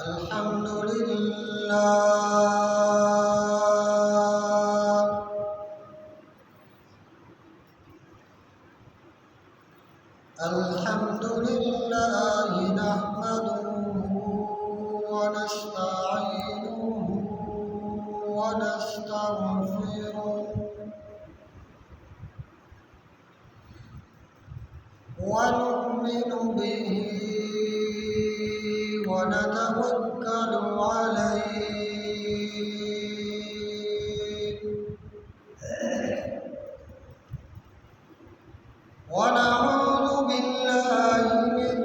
الحمد لله نحمده ونستعينه ونستغفره ونؤمن به ونتوكل عليه ونعوذ بالله من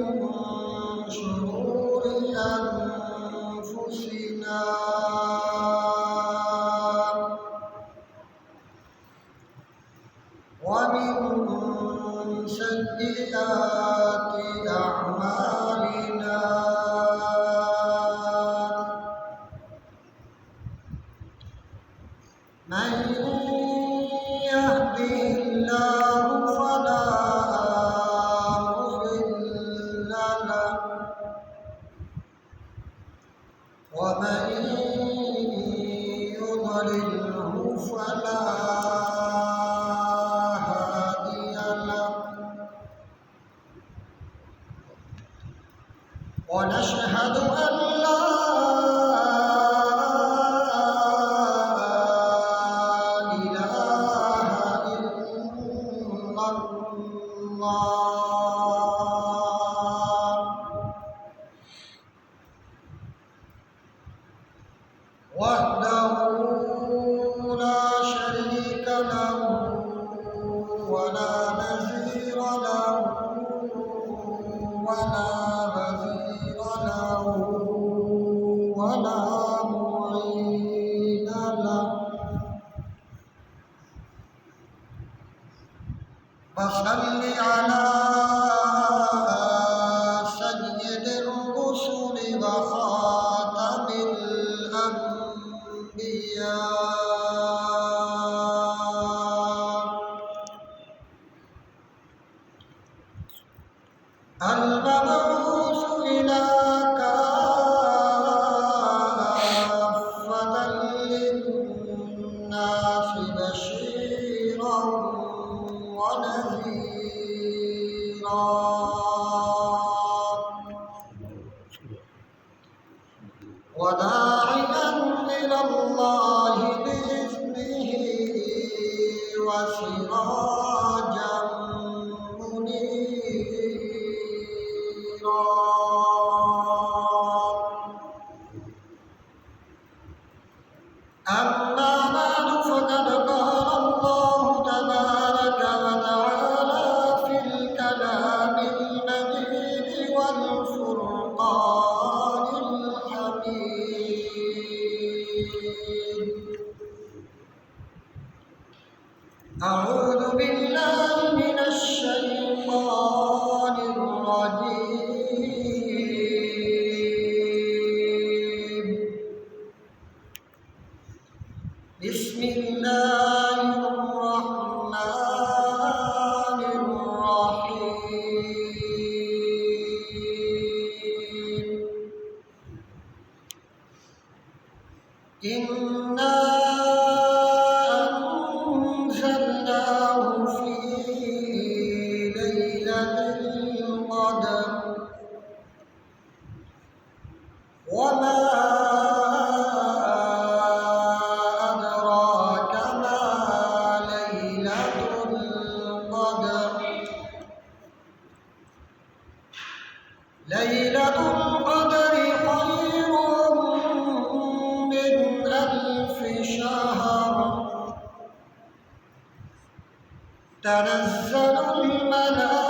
شرور أنفسنا ومن سيئات أعمالنا من يهده الله فلا مضل له ومن يضلله فلا هادي له ونشهد أن لا وحده لا شريك له ولا نظير له ولا نظير له ولا معين له فصل على سيد الرسل وخاتم المبعوث إلى كافة للناس بشيرا ونذيرا وداعيا إلى الله بإذنه وسراجا منيرا أما بعد فقد قال الله تبارك وتعالى في الكلام المجيد والفرقان الحميد أعوذ بالله من الشيطان الرجيم بسم الله الرحمن الرحيم إنا أنزلناه في ليلة القدر وما أدراك ما ليلة القدر ليلة القدر خير من ألف شهر تنزل الملائكة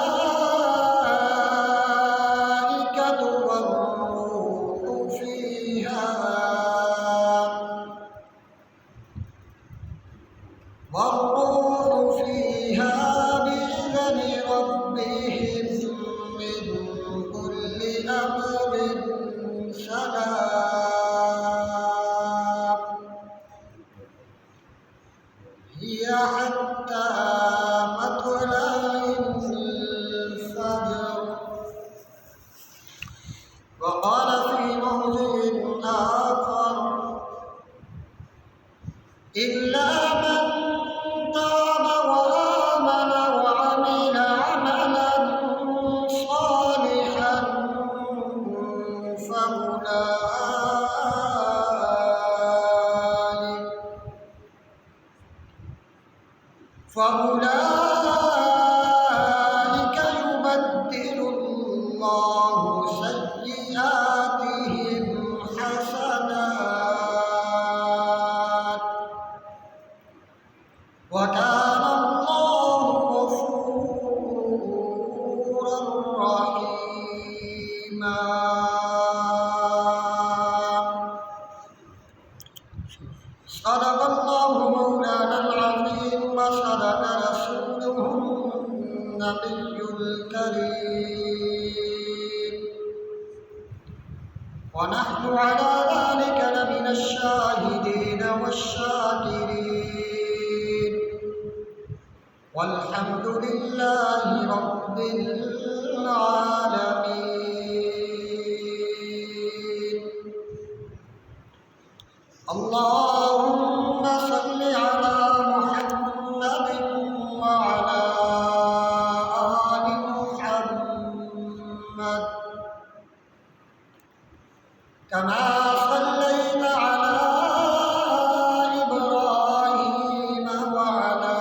والروح فيها بإذن ربهم من كل أمر سلام هي حتى مطلع الفجر وقال في موضع إلا من تاب وآمن وعمل عملا صالحا فأولئك يبدل الله سيئاتهم حسنات وكان الله غفورا رحيما. صدق الله مولانا العظيم وصدق رسوله النبي الكريم ونحن على ذلك لمن الشاهدين والشاكرين والحمد لله رب العالمين. اللهم صل على محمد وعلى آل محمد كما صليت على إبراهيم وعلى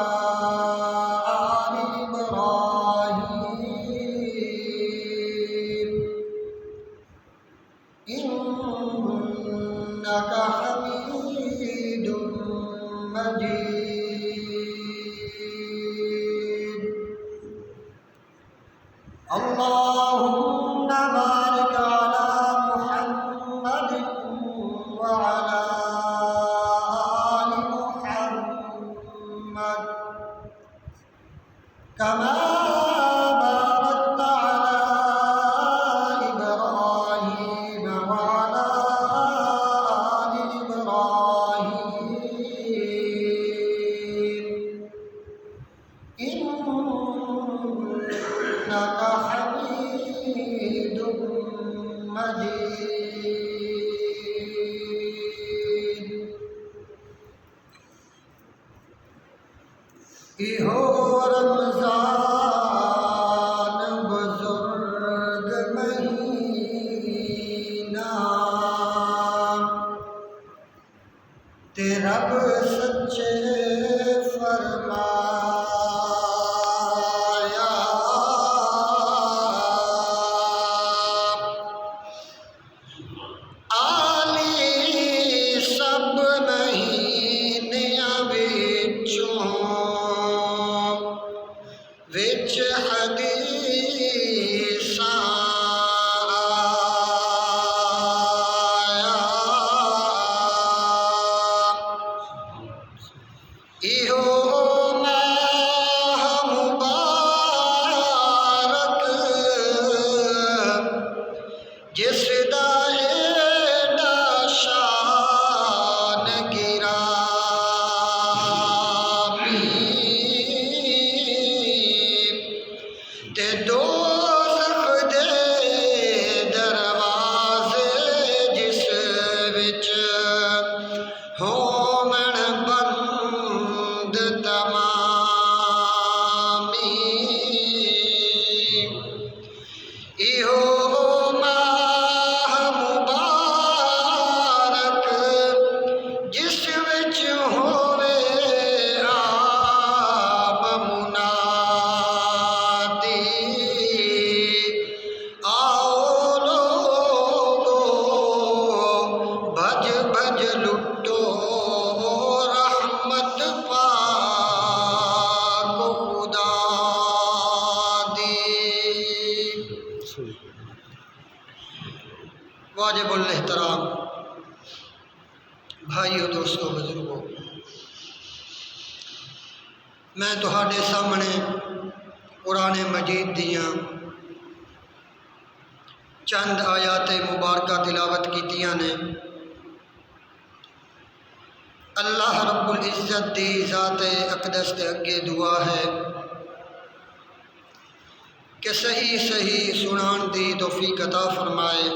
آل إبراهيم إنك حميد مجيد. اللهم بارك على محمد وعلى آل محمد كما باركت على إبراهيم وعلى آل إبراهيم إنك حميد مجيد. إہو رمضان بزرگ مہینہ تے رب سچے فرمایا آلی سب مہینیاں وچ حدیثاں ایہو ماہ مبارک جس دا ایڈا شان گرامی تے دوزخ دے دروازے جس وچ ہومن بند تمامی ایہو ماہ مبارک جس وچ ہووے عام منادی آؤ لوگو بھج بھج لٹو رحمت پاک خدا دی. واجب الاحترام بھائیو دوستو بزرگو، میں تہاڈے سامنے قرآن مجید دیاں چند آیات مبارکہ تلاوت کیتیاں نے. اللہ رب العزت دی ذات اقدس دے اگے دعا ہے کہ صحیح صحیح سنان دی توفیق عطا فرمائے.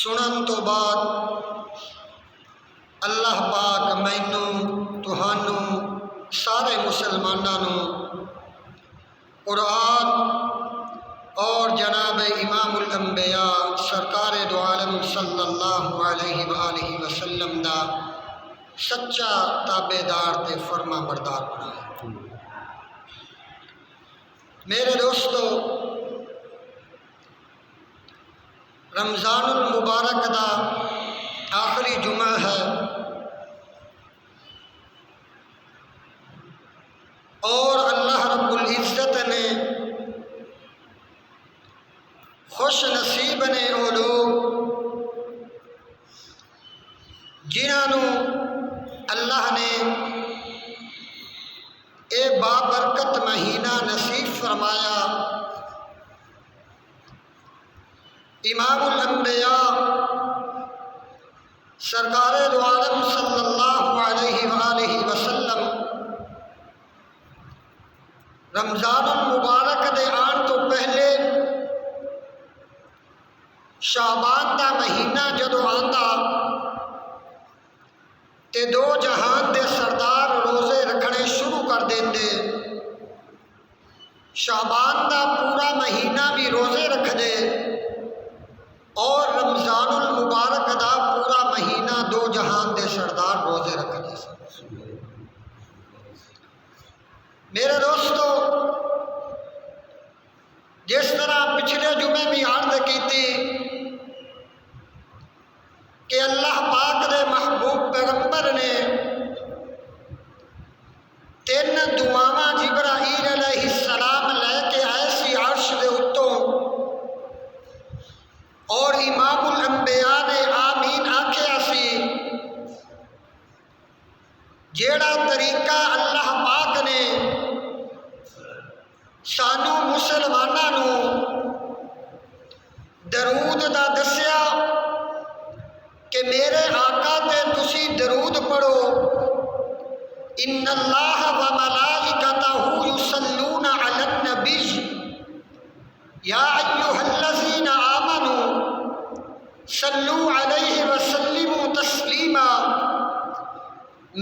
سنن تو بعد اللہ پاک مینوں تہانوں سارے مسلمانوں قرآن اور جناب امام الانبیاء سرکار دو عالم صلی اللہ علیہ وآلہ وسلم دا سچا تابع دار تے فرما بردار بنائے۔ میرے دوستو، رمضان المبارک دا آخری جمعہ ہے اور اللہ رب العزت نے خوش نصیب نے وہ لوگ جنہوں اللہ نے اے بابرکت مہینہ نصیب فرمایا۔ امام الانبیاء سرکار دو عالم صلی اللہ علیہ وآلہ وسلم رمضان المبارک دے آن تو پہلے شعبان دا مہینہ جدو آندا تے دو جہان دے سردار روزے رکھنے شروع کر دیندے، شعبان دا پورا مہینہ بھی روزے رکھ دے اور رمضان المبارک دا پورا مہینہ دو جہان دے سردار روزے رکھ دے۔ میرے دوستو، جس طرح پچھلے جمعے بھی عرض کی تھی کہ اللہ پاک دے محبوب پیغمبر نے تین دعاواں جبرائیل علیہ السلام لے کے آئے سی عرش دے اتوں اور امام الانبیاء نے آمین آکھیا سی۔ جیڑا طریقہ اللہ پاک نے سانو مسلمانوں درود دا دسیا کہ میرے آقا تے تسی درود پڑھو، ان اللہ و ملائکتہ یصلون علی النبی یا ایھا الذین آمنوا صلو علیہ وسلموا تسلیما۔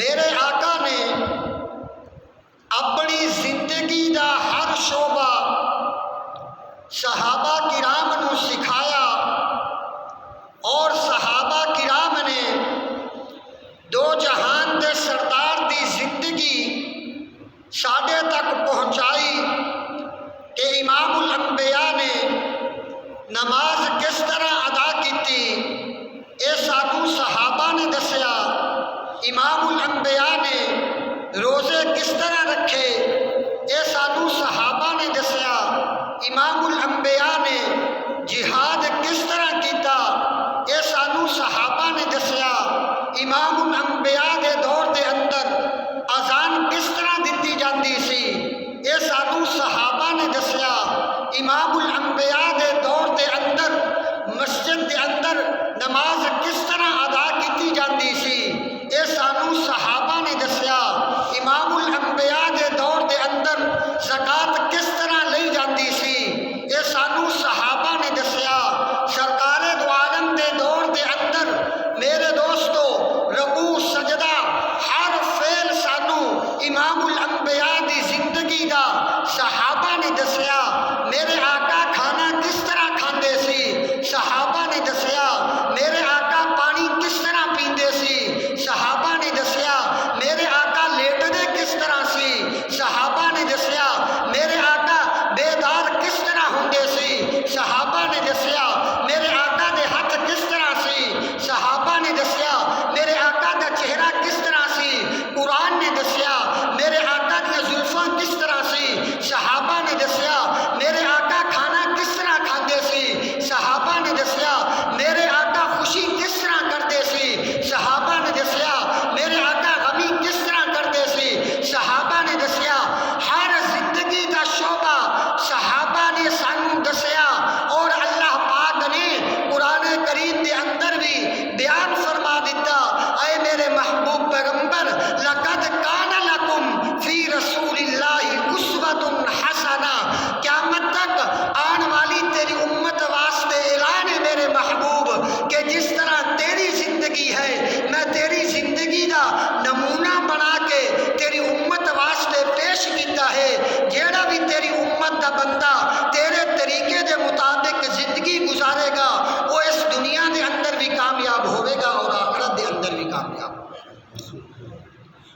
میرے آقا نے اپنی زندگی دا ہر شعبہ صحابہ کرام نو سکھایا اور صحابہ کرام نے دو جہان دے سردار دی زندگی ساڈے تک پہنچائی کہ امام الانبیاء نے نماز کس طرح ادا کیتی اے سانو صحابہ نے دسیا، امام الانبیاء نے روزے کس طرح رکھے اے سانو صحابہ نے دسیا، امام الانبیاء نے جہاد کس طرح کیتا اے سانو صحابہ نے دسیا، امام الانبیاء دے دور دے اندر اذان کس طرح دتی جاندی سی اے سانو صحابہ نے دسیا، امام الانبیاء دے دور دے اندر مسجد دے اندر نماز کس طرح ادا کیتی جاندی سی اے سانو صحابہ نے دسیا، امام الانبیاء دے دور دے اندر زکات کس طرح لئی جاندی سی اے سانو صحابہ نے دسیا، سرکار دو عالم دے دور دے اندر میرے دوستو رکوع سجدہ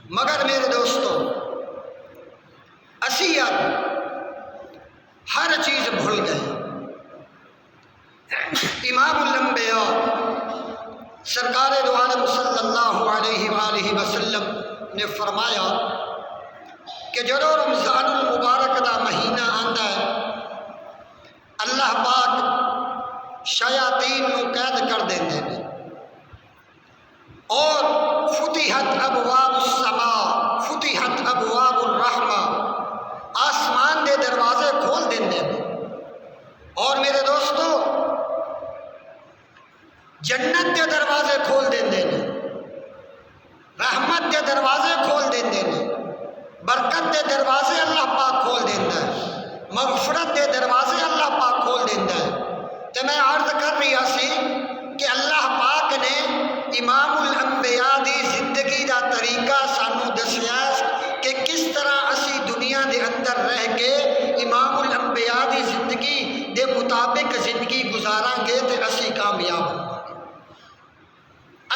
مگر میرے دوستو اسی اب ہر چیز بھول گئے۔ امام الانبیاء سرکار دو عالم صلی اللہ علیہ وآلہ وسلم نے فرمایا کہ جدو رمضان المبارک دا مہینہ آندا ہے اللہ پاک شیاطین نو قید کر دیندے نے اور فتحت ابواب السماء فتحت ابواب الرحمہ آسمان دے دروازے کھول دیندے نے اور میرے دوستو جنت دے دروازے کھول دیندے نے رحمت دے دروازے کھول دیندے نے برکت دے دروازے اللہ پاک کھول دیندا ہے مغفرت دے دروازے اللہ پاک کھول دیندا ہے۔ تے میں عرض کر رہا سی کہ اللہ پاک نے امام الانبیاء دی زندگی دا طریقہ سانو دسیا کہ کس طرح اسی دنیا دے اندر رہ کے امام الانبیاء دی زندگی دے مطابق زندگی گزاراں گے تے اسی کامیاب ہوں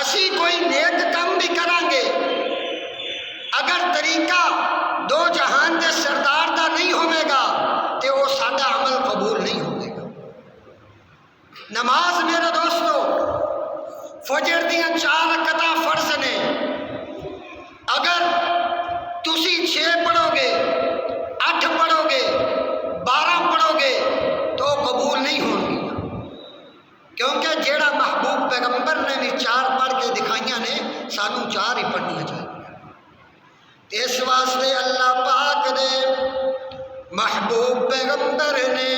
اسی کوئی نیک کم بھی کریں گے اگر طریقہ دو جہان دے سردار دا نہیں ہوئے گا تے وہ ساڈا عمل قبول نہیں ہوئے گا۔ نماز میرے دوستو فجر دیاں 4 رکعتاں فرض نے اگر تسی 6 پڑھو گے 8 پڑھو گے 12 پڑھو گے تو قبول نہیں ہوں گی کیونکہ جیڑا محبوب پیغمبر نے بھی 4 پڑھ کے دکھائیاں نے سانو 4 ہی پڑھنی چاہیے۔ اس واسطے اللہ پاک نے محبوب پیغمبر نے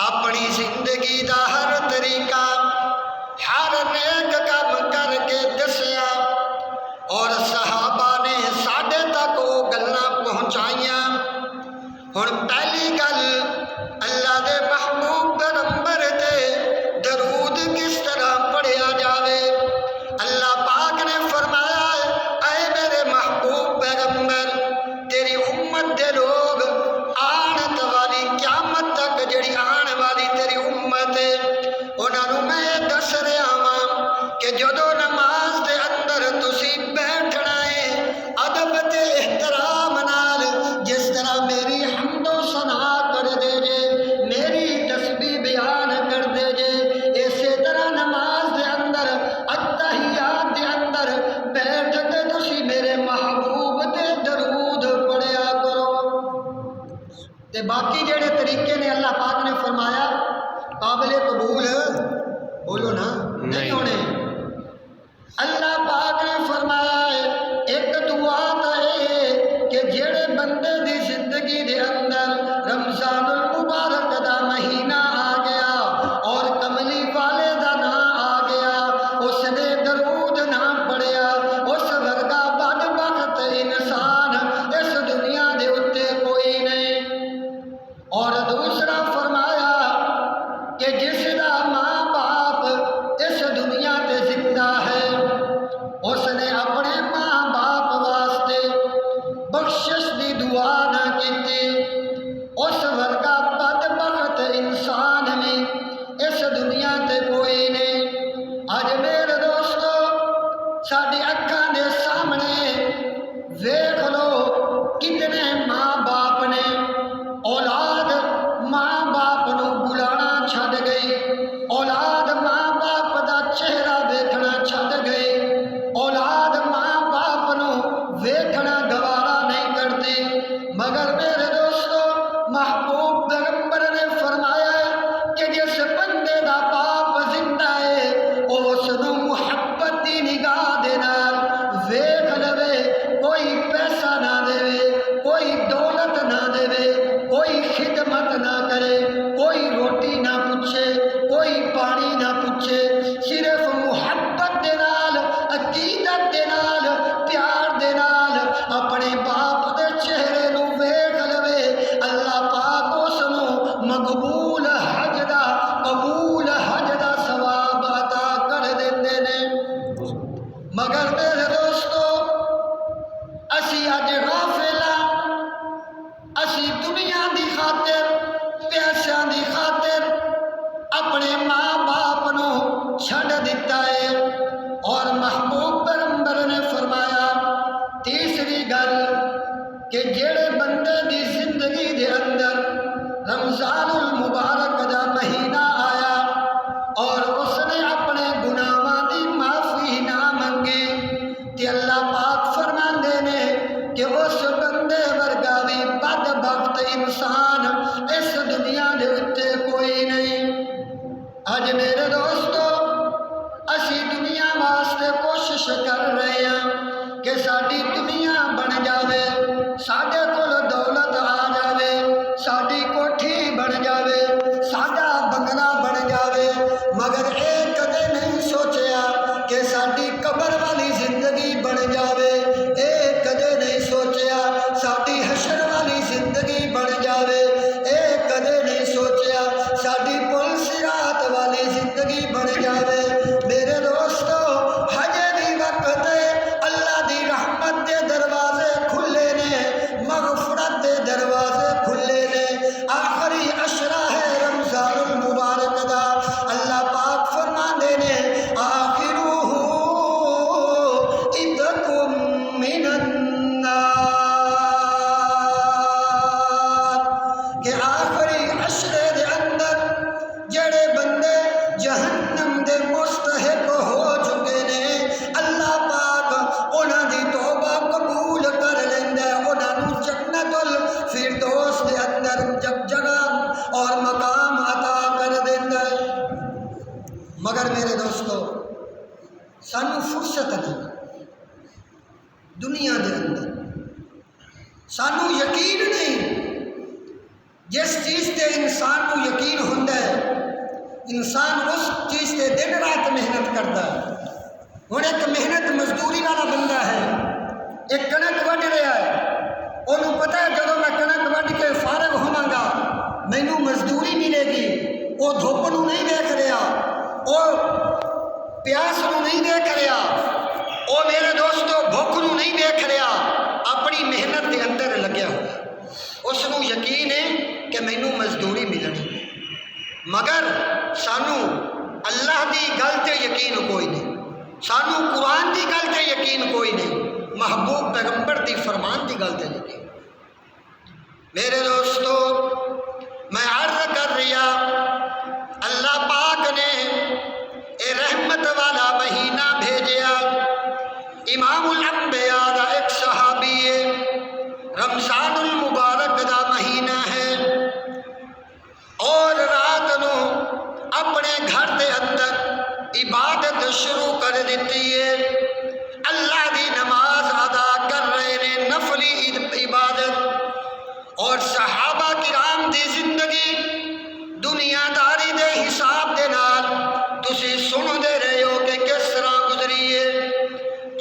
اپنی زندگی دا ہر طریقہ ہر نیک کام کر کے دسیا اور صحابہ نے ساڈے تک وہ گلاں پہنچائیاں۔ ہن پہلی گل اللہ دے محبوب پیغمبر تے درود کس طرح پڑھیا جاوے۔ اللہ پاک نے فرمایا اے میرے محبوب پیغمبر تیری امت دے لوگ آن والی قیامت تک جڑی آن والی تیری امت ہے انہاں نوں میں دس رہا ہاں کہ جدو نماز دے اندر تسی بیٹھنا ہے ادب تے احترام نال جس طرح میری حمد و ثنا کر دے جے میری تسبیح بیان کر دے جے اسی طرح نماز دے اندر التحیات دے اندر بیٹھ کے تسی میرے محبوب تے درود پڑھیا کرو۔ تے باقی جڑے طریقے نے اللہ پاک نے فرمایا قابل قبول بولو نا نہیں ہونے۔ اللہ پاک نے فرمایا ایک دعا تا ہے کہ جڑے بندے دی زندگی دے اندر رمضان المبارک دا مہینہ آ گیا اور کملی والے دا نا آ گیا اس نے درود نہ پڑھیا اس ورگا بدبخت انسان اس دنیا دے اتے کوئی نہیں۔ اور دوسرا فرمایا کہ جس دا ماں باپ اس دنیا تے زندہ ہے اس نے اپنے ماں باپ واسطے بخشش دی دعا نہ کیتی اس ورگا بدبخت انسان میں اس دنیا تے کوئی نہیں۔ اج میرے دوستو ساڈی اکھاں دے سامنے ویکھ لو کتنے ماں باپ نے اولاد ماں باپ نو بلانا چھڈ گئی اولاد ماں باپ دا چہرہ ویکھنا چھڈ گئی اولاد ماں باپ نو ویکھنا گوارا نہیں کرتی تیسری گل کہ جڑے بندے دی زندگی دے اندر رمضان المبارک دا مہینہ آیا اور اس نے اپنے گناہاں دی معافی نہ منگی تے اللہ پاک فرماندے نے کہ اس بندے ورگا بھی بدبخت انسان اس دنیا دے اتے کوئی نہیں۔ اج میرے دوستو اسی دنیا واسطے کوشش کر رہے ہیں کہ ساری دنیا بن جاوے، ساڈے کول دولت آ جاوے، ساری کوٹھی بن جاوے، ساڈا بنگلہ بن جاوے، مگر اے کدے نہیں سوچیا کہ ساری قبر والی زندگی بن جاوے، اے کدے نہیں سوچیا ساری حشر والی زندگی بن جاوے، اے کدے نہیں سوچیا ساری پل صراط والی زندگی بن جاوے۔ میرے دوستو ہجے بھی وقت اللہ دی رحمت دے دروازے کھلے نے، مغفرت دے دروازے کھلے نے، آخری عشرہ ہے رمضان المبارک دا۔ اللہ پاک فرماندے نے آخروہ عتقکم من النار، کہ آخری عشرے دے اندر جڑے بندے جہنم دے مستحق ہو چکے نے، اللہ پاک انہاں دی توبہ قبول کر لیندا ہے، انہاں نوں جنت الفردوس دے اندر جگہ اور مقام عطا کر دیندا ہے۔ مگر میرے دوستو سانو فرصت نہیں دنیا دے اندر، سانو یقین نہیں۔ جس چیز تے انسان کو یقین ہوندا ہے انسان اس چیز تے دن رات محنت کرتا ہے۔ ہن ایک محنت مزدوری والا بندہ ہے، ایک کنک وڈ رہا ہے، انہوں پتہ ہے جدوں میں کنک وڈ کے فارغ ہوواں گا مینوں مزدوری ملے گی۔ وہ دھوپ نوں نہیں دیکھ رہا، وہ پیاس نوں نہیں دیکھ رہا، وہ میرے دوستو بھوک نوں نہیں دیکھ رہا، اپنی محنت دے اندر لگیا ہوا، اس نوں یقین ہے کہ مینوں مزدوری ملنی۔ مگر سانو اللہ دی گل تے یقین کوئی نہیں، سانو قرآن دی گل تے یقین کوئی نہیں، محبوب پیغمبر دی فرمان دی گل تے یقین۔ میرے دوستو میں عرض کر رہا اللہ پاک نے اے رحمت والا مہینہ بھیجیا، امام الانبیاء دا ایک صحابی ہے، رمضان المبارک دا مہینہ ہے، اور رات نو اپنے گھر دے اندر عبادت شروع کر دیتی ہے، اللہ دی نماز ادا کر رہے نے، نفلی عبادت۔ اور صحابہ کرام دی زندگی دنیا داری دے حساب دے نال تسی سن دے رہے ہو کہ کس طرح گزری ہے،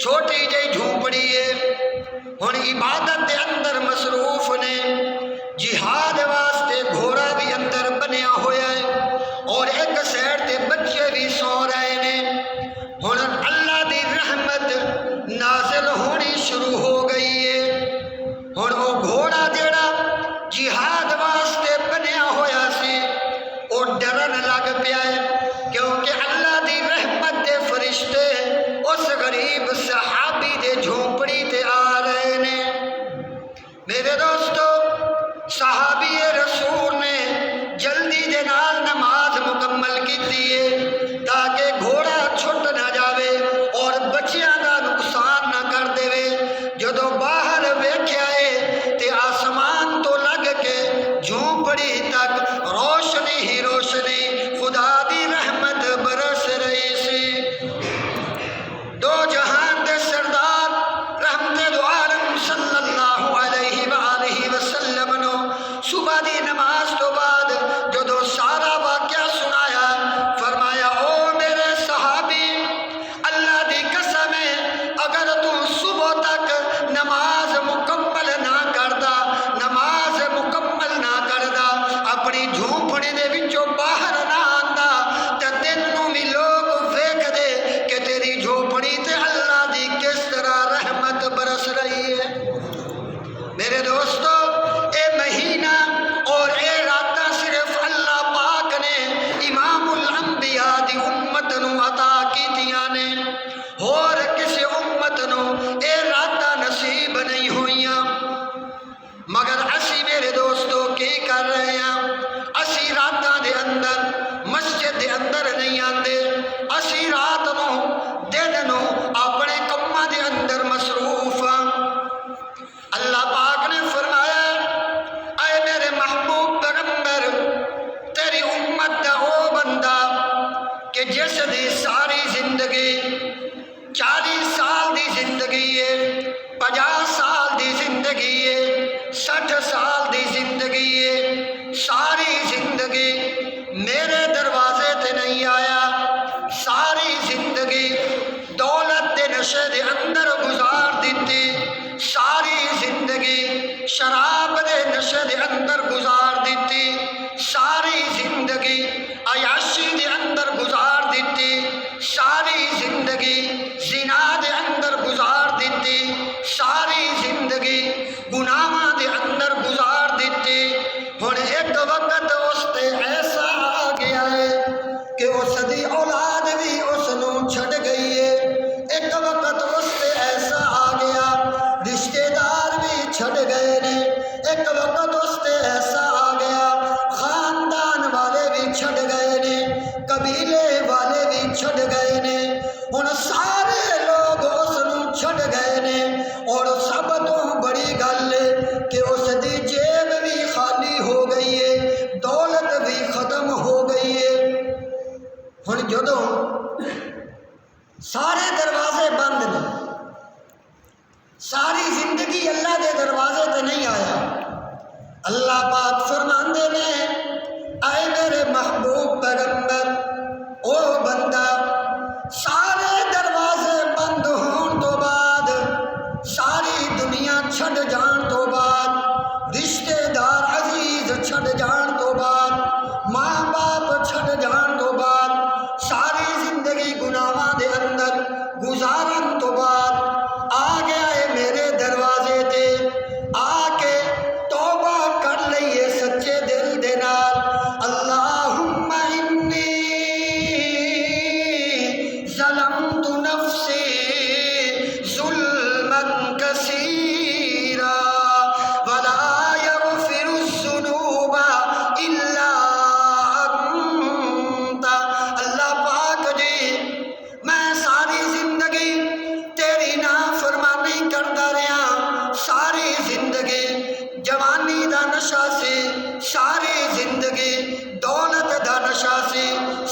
چھوٹی جہی جھونپڑی ہے، ہن عبادت دے اندر مصروف نے، جہاد واسطے گھوڑا بھی اندر بنیا ہوا ہے، اور ایک سائڈ تے بچے بھی سو رہے نے۔ ہن اللہ دی رحمت نازل ہونی شروع ہو گئی ہے، ہن وہ گھوڑا جڑا جہاد واسطے بنیا ہوا سی وہ ڈرن لگ پیا ہے، کیونکہ اللہ دی رحمت دے فرشتے اس غریب صحابی دے جھونپڑی تے آ رہے نے۔ 60 سال دی زندگی ہے، ساری زندگی میرے دروازے تے نہیں آیا، ساری زندگی دولت دے نشے دے اندر گزار دیتی، ساری زندگی شراب دے نشے دے اندر گزار دیتی، ساری زندگی عیاشی دے اندر گزار دیتی، ساری زندگی زنا دے اندر گزار دیتی، ساری زندگی گناہاں دے اندر گزار دیتی۔ ہن ایک وقت اس تے ایسا آ گیا ہے کہ اس دی اولاد بھی اس نوں چھڈ گئی ہے، ایک وقت اس تے ایسا آ گیا رشتے دار بھی چھڈ گئے نے، ایک وقت اس تے ایسا آ گیا خاندان والے بھی چھڈ گئے نے، قبیلے والے بھی چھڈ گئے نے، ہن سارے لوگ اس نوں چھڈ گئے نے، اور سب تو بڑی گل کہ اس دی جیب بھی خالی ہو گئی ہے، دولت بھی ختم ہو گئی ہے۔ ہن جدوں سارے دروازے بند نے، ساری زندگی اللہ دے دروازے تے نہیں آیا، اللہ پاک فرماندے نے اے میرے محبوب پیغمبر، او بندہ سارے دروازے بند ہون تو بعد، ساری دنیا چھڈ جان تو بعد، رشتے دار عزیز چھڈ جان تو بعد، ماں باپ چھڈ جان تو بعد، ساری زندگی گناہاں دے اندر گزارن تو بعد آ گیا ہے میرے دروازے تے، آ کے توبہ کر لئیے سچے دل دے نال، اللہم انی ظلمت نفسی ظلما کثیرا ولا یغفر الذنوب الا انت۔ اللہ پاک جی میں ساری زندگی تیری نافرمانی کرتا رہا، ساری زندگی جوانی دا نشہ سی، ساری زندگی دولت دا نشہ سی،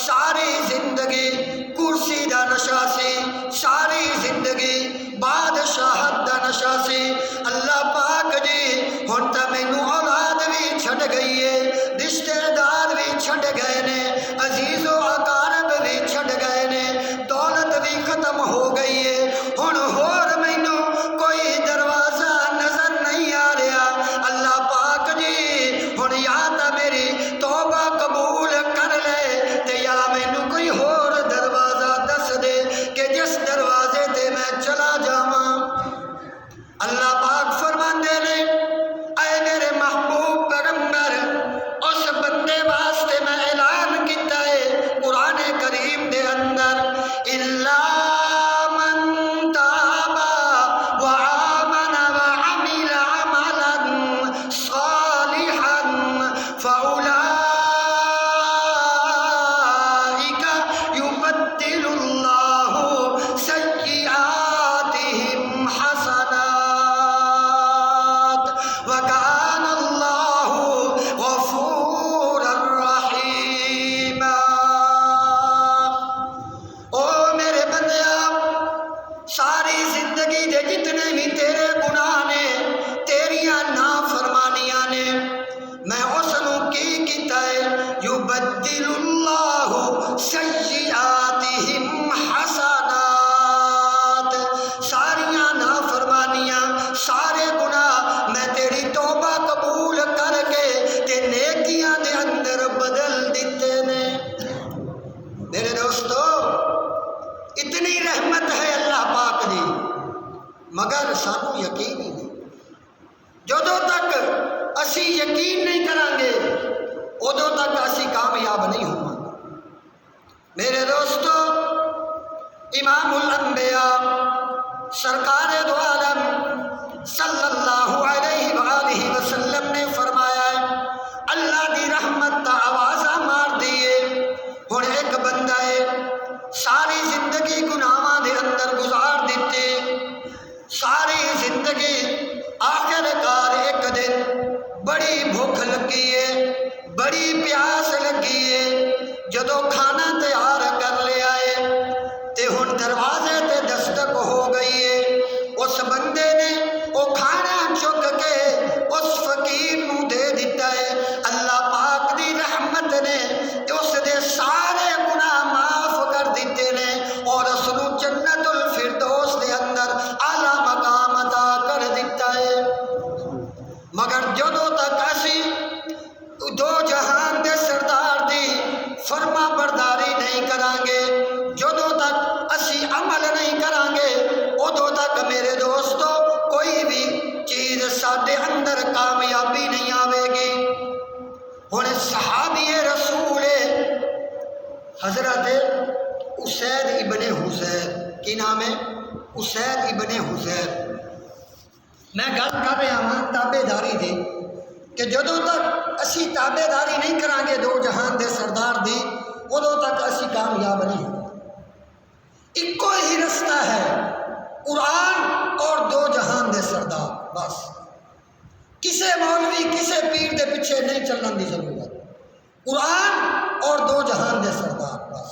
ساری زندگی کرسی دا نشہ سی، ساری زندگی بادشاہت دا نشہ سی۔ اللہ پاک جی ہن تا مینوں اولاد بھی چھڈ گئی ہے، رشتے دار بھی چھڈ گئے نے، عزیز و اقارب بھی چھڈ گئے نے، دولت بھی ختم ہو گئی ہے، ہن ہور مینوں کوئی دروازہ نظر نہیں آ رہا۔ اللہ پاک جی ہن یا تا میری توبہ قبول کر لے تے یا مینوں کوئی ہور دروازہ دس دے کہ جس دروازے تے میں چلا جاواں۔ اللہ پاک فرماندے نے اے میرے محبوب پیغمبر، اس بندے واسطے میں اعلان کیتا ہے قرآن کریم دے اندر، الا من تاب وآمن وعمل عملا صالحا فأولئک یبدل اللہ سیئاتہم حسنات وکان اللہ غفورا رحیما۔ او میرے بندیا، ساری زندگی دے جتنے بھی تیرے گناہ نے، تیریاں نافرمانیاں نے، میں اس نوں کی کیتا ہے یبدل اللہ سیئاتہم حسنات، ساریاں نافرمانیاں سارے گناہ میں تیری توبہ قبول کر کے تے نیکیاں دے اندر بدل دیتے نے۔ میرے دوستو اتنی رحمت ہے اللہ پاک دی، مگر سانو یقین ہی نہیں، جدوں تک اسی یقین نہیں کریں گے ادوں تک اسی کامیاب نہیں ہوں گے۔ میرے دوستو امام الانبیاء سرکار دو عالم صلی اللہ علیہ وآلہ وسلم نے فرمایا ہے اللہ دی رحمت تا آوازہ مار دیے۔ ہن ایک بندہ ہے ساری زندگی گناہاں دے اندر گزار دیتے، ساری زندگی آخر کار ایک دن بڑی بھوک لگی ہے، بڑی پیاس لگی ہے، جدو کھانا تیار کر لیا ہے تے ہن دروازے تے دستک ہو گئی ہے، اس بندے نے وہ کھانا چک کے اس فرما برداری نہیں کریں گے، جدوں تک اسی عمل نہیں کریں گے ادوں تک میرے دوستو کوئی بھی چیز ساڈے اندر کامیابی نہیں آئے گی۔ ہن صحابی رسول حضرت اسید ابن حضیر، کی نام ہے؟ اسید ابن حضیر۔ میں گل کر رہا ہوں تابے داری دی کہ جدوں تک اسی تابے داری نہیں کریں گے دو جہان دے سردار دی ادوں تک اسی کامیاب نہیں ہوں۔ ایک ہی رستہ ہے، قرآن اور دو جہان دے سردار، بس کسے مولوی کسے پیر دے پیچھے نہیں چلن دی ضرورت، قرآن اور دو جہان دے سردار بس۔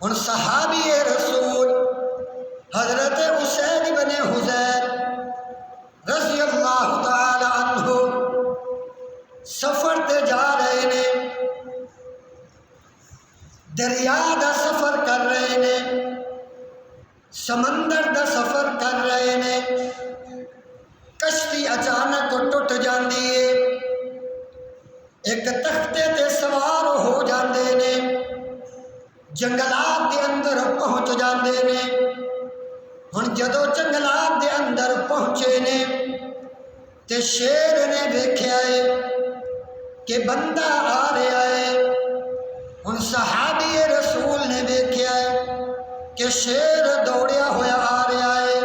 ہن صحابی رسول حضرت اسید بن حضیر رضی اللہ تعالی عنہ سفر تے جا رہے نے، دریا دا سفر کر رہے نے، سمندر دا سفر کر رہے نے، کشتی اچانک ٹوٹ جاندی ہے، ایک تختے تے سوار ہو جاندے نے، جنگلات دے اندر پہنچ جاندے نے۔ ہن جدو جنگلات دے اندر پہنچے نے تے شیر نے ویکھیا ہے کہ بندہ آ رہا ہے۔ ہن صحابی رسول نے ویکھیا ہے کہ شیر دوڑیا ہوا آ رہا ہے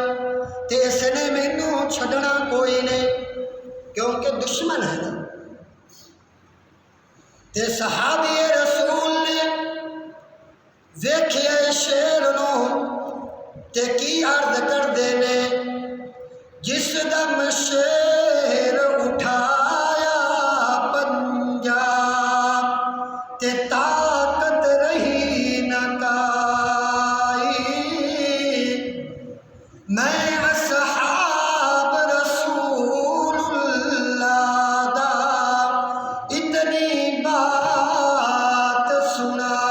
تے اس نے مینوں چھڈنا کوئی نہیں کیونکہ دشمن ہے نا۔ تے صحابی رسول نے ویکھیا شیر نو تے کی عرض کر دینے، جس دم شیر اٹھایا پنجا تے طاقت رہی نہ کائی، میں اصحاب رسول اللہ دا اتنی بات سنائی،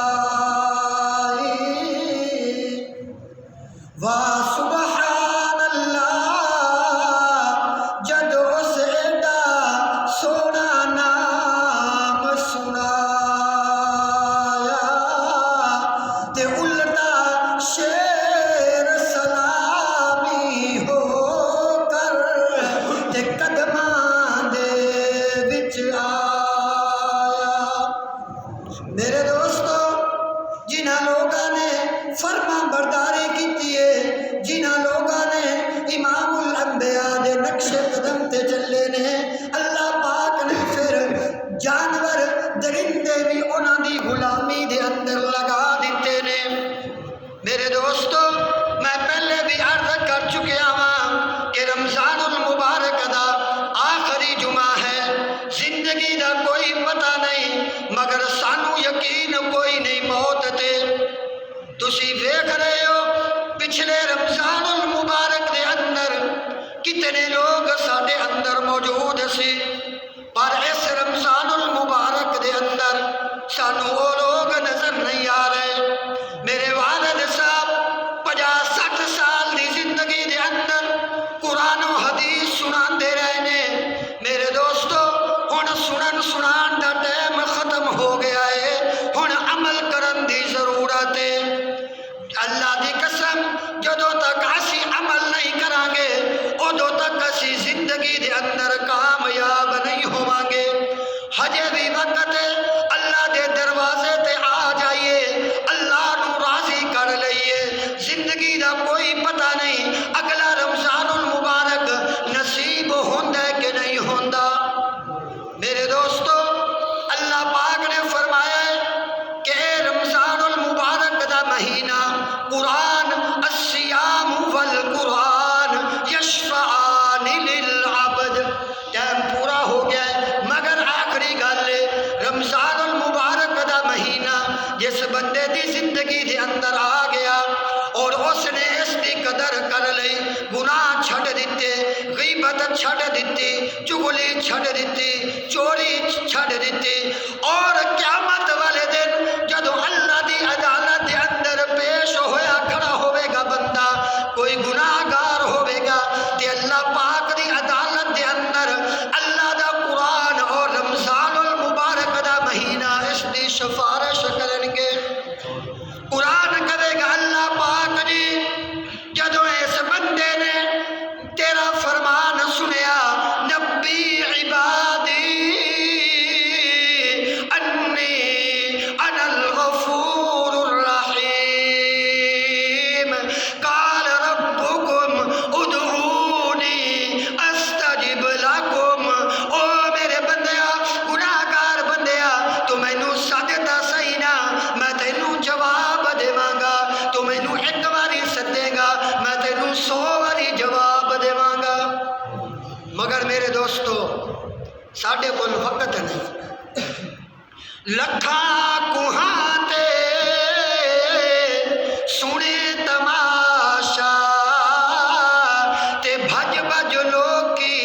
سبحان اللہ جد اس ایڈا سونا نام سنایا تے الٹا شیر سلامی ہو کر تے قدماں دے وچ آیا۔ میرے دوستو جنہاں لوگاں نے فرما برداری کی ہے، جنہاں لوگاں نے امام الانبیاء دے نقش قدم تے چلے نے، اللہ پاک نے پھر جانور درندے بھی انہاں دی غلامی دے اندر لگا دیتے نے۔ میرے دوستو میں پہلے بھی عرض کر چکیا ہاں کہ رمضان المبارک دا آخری جمعہ ہے، زندگی دا کوئی پتہ نہیں مگر سانو یقین کوئی نہیں موت تے۔ تسی ویکھ رہے ہو پچھلے رمضان المبارک دے اندر کتنے لوگ ساڈے اندر موجود سی، پر اس رمضان المبارک دے اندر سانو وہ لوگ نظر نہیں آ رہے۔ میرے والد صاحب 50-60 سال دی زندگی دے اندر قرآن و حدیث سناندے رہے نے۔ میرے دوستو ہن سنن سنان دا ٹائم ختم ہو گیا ہے، ہن عمل کرن دی ضرورت ہے۔ اللہ دی قسم جدوں تک اسی عمل نہیں کریں گے ادوں تک اسی زندگی دے اندر کامیاب نہیں ہوواں گے۔ ہجے بھی وقت ہے، اللہ دے دروازے تے آ جائیے، اللہ نو راضی کر لئیے۔ زندگی دا کوئی پتہ نہیں اگلا رمضان المبارک نصیب ہوندا ہے کہ نہیں ہوندا۔ میرے دوستو اللہ پاک نے فرمایا ہے کہ اے رمضان المبارک دا مہینہ قرآن الصیام والقرآن یشفعان للعبد، ٹائم پورا ہو گیا ہے مگر آخری گل ہے، رمضان المبارک دا مہینہ جس بندے دی زندگی دے اندر آ گیا اور اس نے اس دی قدر کر لئی، گناہ چھڑ دیتے، غیبت چھڑ دیتی، چغلی چھڑ دیتی، چوری چھڑ دیتی، اور قیامت والے دن جدو اللہ دی عدالت دے اندر پیش ہویا کھڑا ہوئے گا بندہ، کوئی گناہ گار ہوئے گا تے اللہ پاک دی عدالت دے اندر اللہ دا قرآن اور رمضان المبارک دا مہینہ اس دی سفارش میرے دوستو ساڈے کول وقت نہیں، لکھاں کوہاں تے سنے تماشا تے بھج بھج لوکی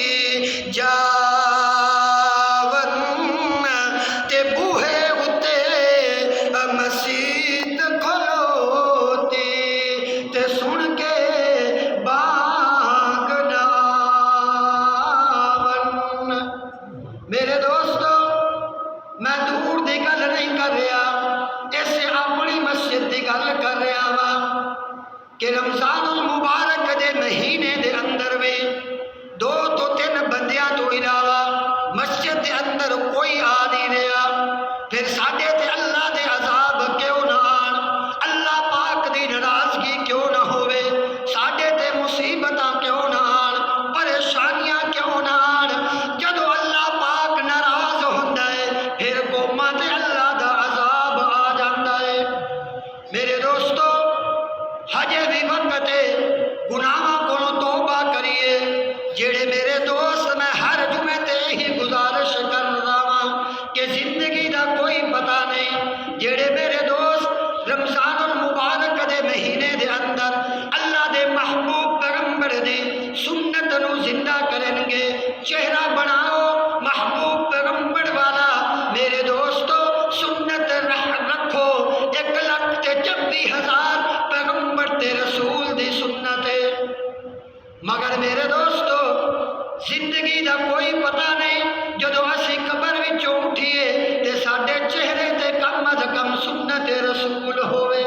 جاون تے بوہے اتے مسیت کھلوتی تے سن کے بانگ ڈاون۔ میرے دوستو میں دور دی گل نہیں کر رہا، اسے اپنی مسجد دی گل کر رہا وا کہ رمضان المبارک دے مہینے دے اندر میں 2 تو 3 بندیاں تو علاوہ مسجد دے اندر کوئی آ نہیں رہا، پھر ساڈے تے اللہ دے عذاب کیوں نہ آن، اللہ پاک دی ناراضگی کیوں نہ ہوئے، ساڈے تے مصیبتاں کیوں نہ آن، پریشانیاں کیوں نہ آن۔ جدو اللہ پاک ناراض ہوندا ہے پھر قوماں تے اللہ دا عذاب آ جاندا ہے۔ میرے دوستو ہجے بھی وقت ہے، گناہاں کولوں توبہ کریے۔ جڑے میرے دوست میں ہر جمعے تے یہی گزارش کر رہا ہاں کہ زندگی دا کوئی پتہ نہیں، جڑے میرے دوست رمضان المبارک دے مہینے دے اندر اللہ دے محبوب پیغمبر دی سنت نو زندہ کرن گے، چہرہ بناؤ محبوب پیغمبر والا۔ میرے دوستو سنت رکھو، 1,26,000 پیغمبر تے رسول دی سنت ہے، مگر میرے دوستو زندگی دا کوئی پتہ نہیں۔ جدو اسی قبر وچوں اٹھیے تے ساڈے چہرے تے کم از کم سنت رسول ہوئے۔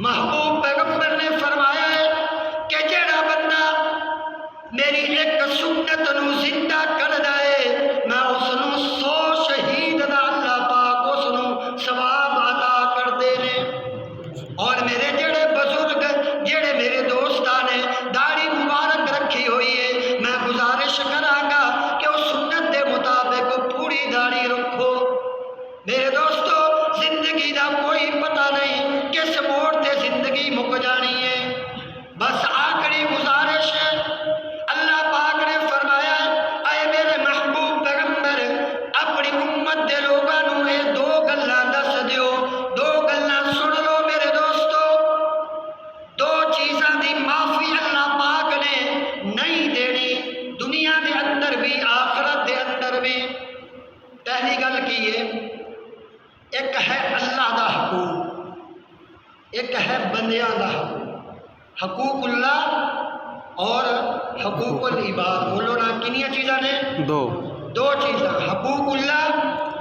محبوب پیغمبر نے فرمایا ہے کہ جڑا بندہ میری ایک سنت نو زندہ کر دے میں اس نو 100 شہید دا اللہ پاک اس نو ثواب عطا کر دے نے۔ اور میرے جڑے بزرگ جڑے میرے دوستاں نے داڑھی مبارک رکھی ہوئی ہے، میں گزارش کراں گا کہ اس سنت دے مطابق پوری داڑھی رکھو۔ میرے دوستو زندگی دا کوئی پتہ نہیں کس موڑ تے زندگی مک جانی ہے۔ بس آخری گزارش ہے، اللہ پاک نے فرمایا اے میرے محبوب پیغمبر اپنی امت دے لوگاں نو یہ 2 گلاں دس دیو، 2 گلاں سن لو میرے دوستو۔ 2 چیزاں دی معافی اللہ پاک نے نہیں دینی، دنیا دے اندر بھی آخرت دے اندر بھی۔ پہلی گل کی ہے، ایک ہے اللہ دا حقوق، ایک ہے بندیاں دا حقوق، حقوق اللہ اور حقوق العباد۔ بولو نا کنیاں چیزاں نے؟ 2 چیزاں، حقوق اللہ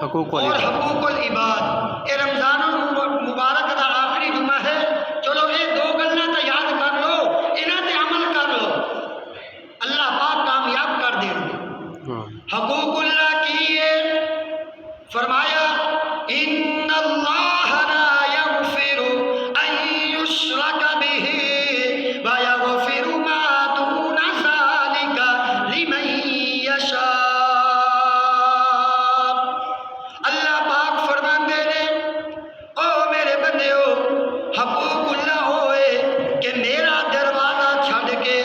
اور حقوق العباد۔ یہ رمضان المبارک دا آخری جمعہ ہے، چلو یہ 2 گلاں تو یاد کر لو، انہاں تے عمل کر لو، اللہ پاک کامیاب کر دیں گے۔ حقوق اللہ کی ہے، فرمایا ان اللہ لا یغفر ان یشرک بہ ویغفر ما دون ذلک لمن یشاء۔ اللہ پاک فرماندے نے او میرے بندیو حقوق اللہ ہوئے کہ میرا دروازہ چھڈ کے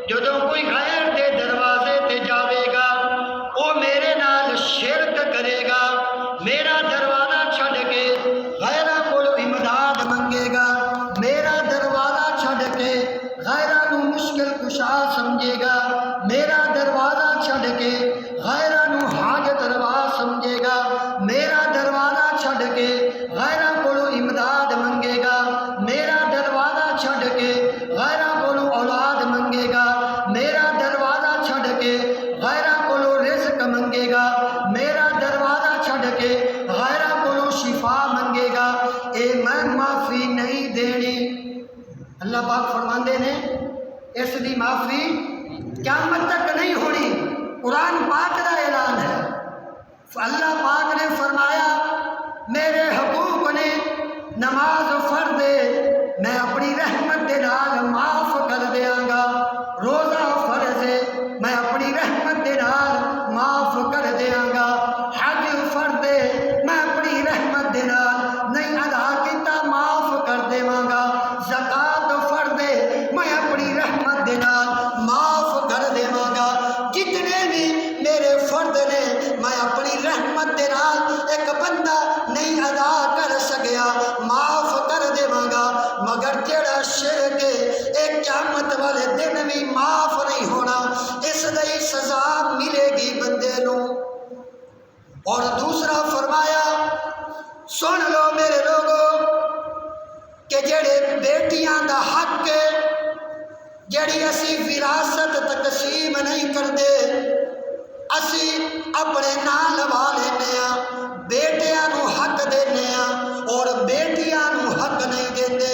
جدوں کوئی غیر دے دروازے تے جاوے گا او میرے نال شرک کرے گا، میرا دروازہ چھڈ کے غیراں کول امداد منگے گا، میرا دروازہ چھڈ کے غیراں نو مشکل کشا سمجھے گا، میرا دروازہ چھڈ کے غیراں نو حاجت روا سمجھے گا، میرا دروازہ چھڈ کے غیراں کول امداد منگے گا، میرا دروازہ چھڈ کے غیراں کول اولاد منگے گا، میرا دروازہ چھڈ کے غیراں کول رزق منگے گا، میرا دروازہ چھڈ کے غیراں کولوں شفا منگے گا، اے میں معافی نہیں دینی۔ اللہ پاک فرماندے نے اس دی معافی قیامت تک نہیں ہونی، قرآن پاک دا اعلان ہے۔ اللہ پاک نے فرمایا میرے حقوق نے نماز فرض ہے میں اپنی رحمت دے نال معاف کر دیاں گا، روزہ فرض ہے میں اپنی رحمت دے نال معاف کر دیاں گا، حج فرض ہے میں اپنی رحمت دے نال نہیں ادا کیتا معاف کر دیواں گا، زکات فرض ہے میں اپنی رحمت دے نال معاف کر دیواں گا۔ جتنے بھی اور دوسرا فرمایا سن لو میرے لوگوں کہ جڑے بیٹیاں دا حق ہے جڑی اسی وراثت تقسیم نہیں کرتے اسی اپنے نال لوا لینے بیٹیاں نو حق دینے اور بیٹیاں نو حق نہیں دیتے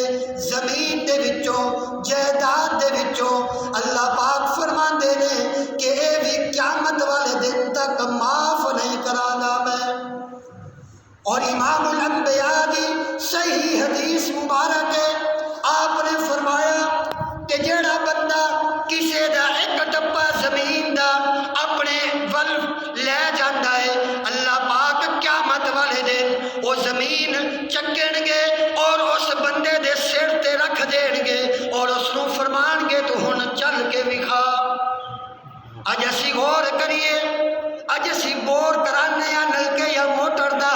زمین دے وچوں جائیداد دے وچوں اللہ پاک فرماندے نے کہ اے بھی قیامت والے دن تک معاف نہیں کرانا میں۔ اور امام الانبیاء دی صحیح حدیث مبارک ہے آپ نے فرمایا کہ جڑا بندہ کسے دا ایک ٹپا زمین دا اپنے ول لے جاندا ہے اللہ پاک قیامت والے دن وہ زمین چکن گے اور اس بندے دے سر تے رکھ دین گے اور اس نو فرمان گے تو ہن چل کے وکھا۔ اج اسی غور کریے اج اسی بور کرانے یا نلکے یا موٹر دا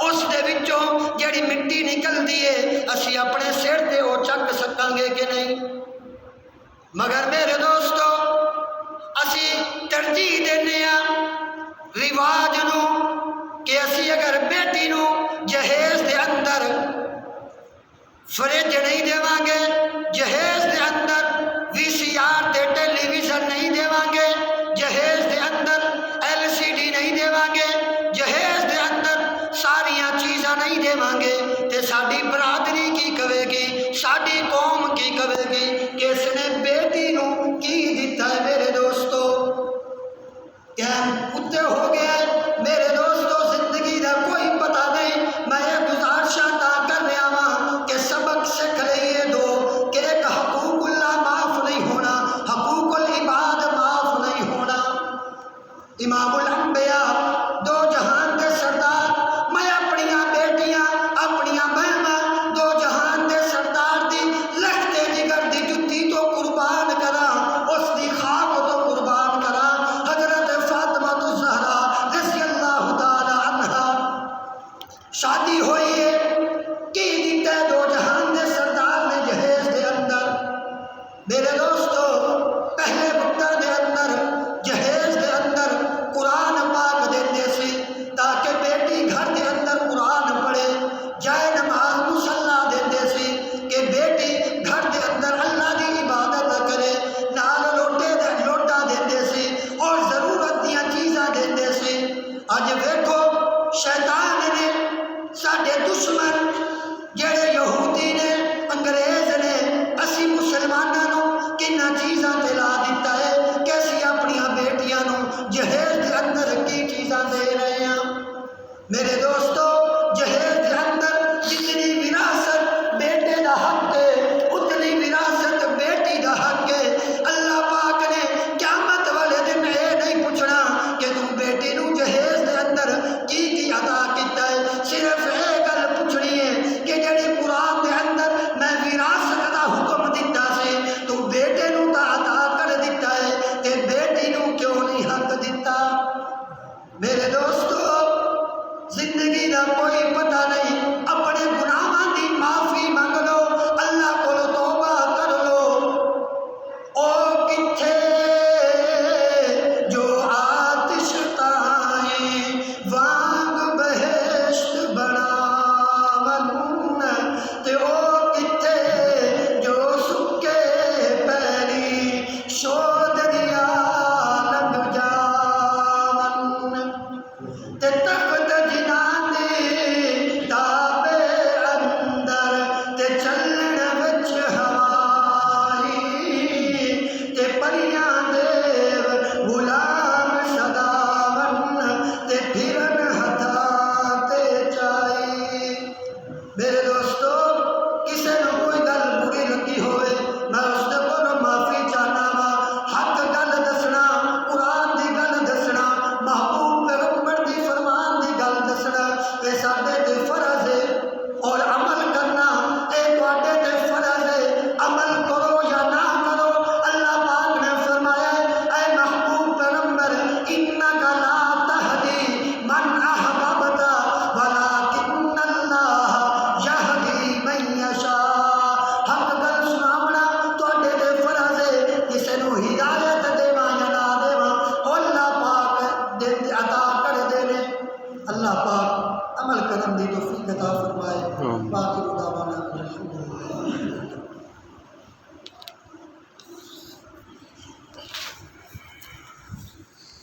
اس دے وچوں جڑی مٹی نکلدی ہے اسی اپنے سر تے او چک سکاں گے کہ نہیں؟ مگر میرے دوستو اسی ترجیح دینے رواج نو کہ اسی اگر بیٹی نو جہیز دے اندر فریج نہیں دیواں گے جہیز دے اندر وی سی آر تے ٹیلی ویژن نہیں دیواں گے جہیز دے اندر ایل سی ڈی نہیں دیواں گے جہیز دے اندر ساریاں چیزاں نہیں دیواں گے تے ساڈی برادری کی کہے گی ساڈی قوم کی کہے گی کہ اس نے بیٹی نو کی دیتا ہے؟ میرے دوستو کتے ہو گیا ہے میرے دوستو زندگی دا کوئی پتہ نہیں۔ میں یہ گزارشاں تا کر رہا ہاں کہ سبق سکھ لئیے دو کہ ایک حقوق اللہ معاف نہیں ہونا حقوق العباد معاف نہیں ہونا۔ امام الانبیاء دو جہان دے سردار میں اپنیاں بیٹیاں اپنیاں بہناں دو جہان دے سردار دی لختے جگر دی جتی تو قربان کراں اس دی خاک تو قربان کراں حضرت فاطمہ الزہرا رضی اللہ تعالی عنہا شادی ہوئی ہے کی دیتا ہے دو جہان دے سردار نے جہیز دے اندر میرے دوستو پہلے وقتاں دے اندر جہیز دے اندر قرآن پاک دیتے سی تاکہ بیٹی گھر دے اندر قرآن پڑھے جائے نماز مصلا دیتے سی کہ بیٹی گھر دے اندر اللہ دی عبادت کرے نال لوٹا دیتے سی اور ضرورت دیاں چیزاں دیتے سی۔ اج ویکھو شیطان نے ساڈے دشمن جڑے یہودی نے انگریز نے اسی مسلماناں نو کناں چیزاں تے لا دیتا ہے کہ اسی اپنیاں بیٹیاں نو جہیز دے اندر کی چیزاں دے رہے ہیں۔ میرے دوستو جہیز دے اندر جتنی وراثت بیٹے دا حق ہے اتنی وراثت بیٹی دا حق ہے۔ اللہ پاک نے قیامت والے دن اے نہیں پوچھنا کہ تم بیٹی نو جہیز دے اندر کی عطا کیتا ہے صرف اے گل پوچھنی ہے کہ جڑی قرآن دے اندر میں وراثت دا حکم دیتا سی تو بیٹے نو دا عطا کر دیتا ہے کہ بیٹی نو کیوں نہیں حق دیتا؟ میرے دوستو زندگی دا کوئی پتہ نہیں اپنے گناہاں دی معافی مانگ لو اللہ کو توبہ کر لو۔ او کتھے جو آتش تائیں وانگ بہشت بناون تے او کتھے جو سکے پیری شود دیا لگ جاون۔ کرنے کی توفیق عطا فرمائے. باقی دعوانا الحمدللہ.